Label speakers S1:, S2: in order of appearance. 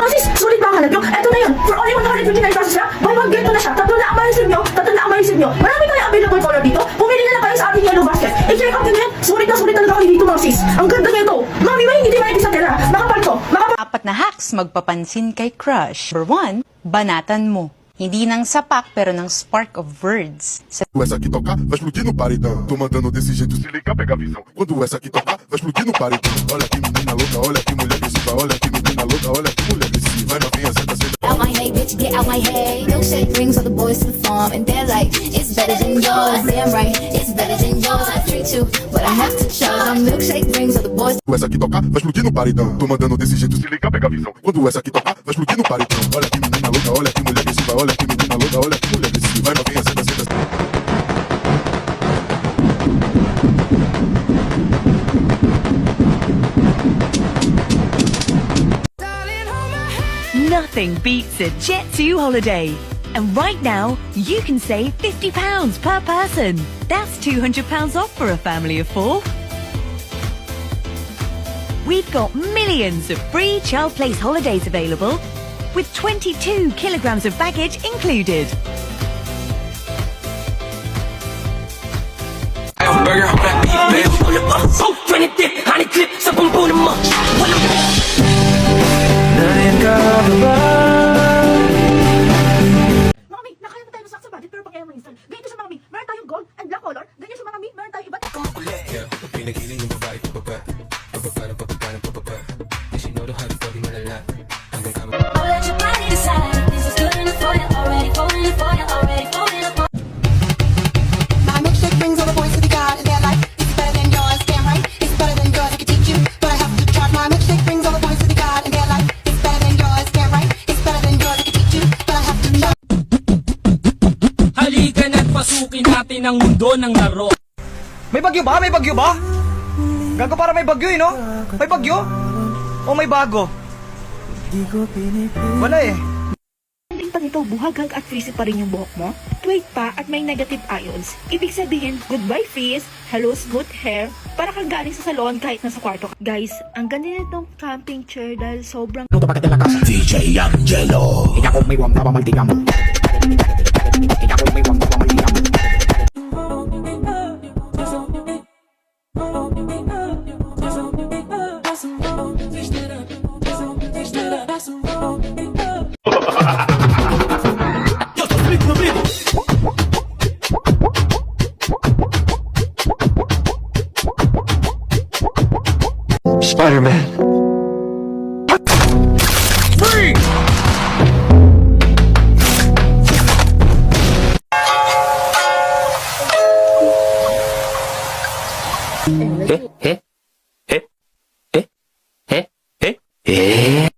S1: Mga sis, sulit ba ang hanap nyo? Eto na yun. For only 159 pesos lang, buy one get two na siya. Tatlo na ang ma-receive nyo. Marami tayong available color dito. Pumili na lang kayo sa ating yellow basket. I-check out nyo na yan. Sulit talaga kayo dito mga sis. Ang ganda nyo ito. Mami, may hindi tayo sa tela. Makapal to.
S2: Apat na hacks magpapansin kay crush. Number 1, banatan mo. Hindi ng sapak pero ng spark of words.
S3: Essa aqui tocar, vai explodir no paredão. Tô mandando desse jeito, se ligar, pega a visão. Quando essa aqui tocar, vai explodir no paredão. Olha que menina louca, olha que mulher agressiva. Olha que menina louca, olha que mulher agressiva. Vai novinha, senta, senta.
S4: Out my hay, bitch, get out my hay. Milkshake brings all the boys to the farm, and they're like, it's better than yours. Damn right, it's better than yours. I treat you, but I have to charge. A milkshake brings all the boys.
S3: Essa aqui tocar, vai explodir no paredão. Tô mandando desse jeito, se ligar, pega a visão. Quando essa aqui tocar, vai explodir no paredão. Olha que menina louca, olha que mulher agressiva. Olha que menina louca, olha que mulher agressiva. Vai novinha, senta, senta.
S5: Nothing beats a Jet2 holiday. And right now, you can save £50 per person. That's £200 off for a family of 4. We've got millions of free child place holidays available, with 22 kilograms of baggage included.
S6: Burger, black beef, baby. On the bus, so 20 dip, honey clip, sa bumbu na mo.
S1: Mami, nakaya na tayo sa budget pero pag ayaw mo install. Ganito siya mami. Meron tayong gold and black color. Ganyan siya mami. Meron tayong iba't
S6: Pinagiling yung babae, pababa. Pababa ng pababa ng pababa. And she know the how to fuck me malala. Hanggang kama.
S4: I'll let your body decide. This is good enough for you already. Falling for you already. Falling apart.
S7: My milkshake brings all the boys to the yard, and they're like, it's better than yours. Damn right, it's better than yours. I can teach you, but I have to charge. My milkshake brings all the boys to the yard, and they're like, it's better than yours. Damn right, it's better than yours. I can teach you, but I have to charge.
S6: Halika na't pasukin natin ang mundo ng laro.
S8: May bagyo ba? May bagyo ba? Gago, para may bagyo no? May bagyo? O may bago? Wala eh.
S1: ending pa nito, buhagag at frizzy pa rin yung buhok mo? Tweet pa at may negative ions. Ibig sabihin, goodbye frizz, hello smooth hair, para kang galing sa salon kahit nasa kwarto ka. Guys, ang ganda nitong camping chair dahil sobrang...
S9: DJ Angelo. Ikaw kung may wang taba maltigam. Ikaw kung may wang taba maltigam.
S6: Spider-Man. Free! Eh?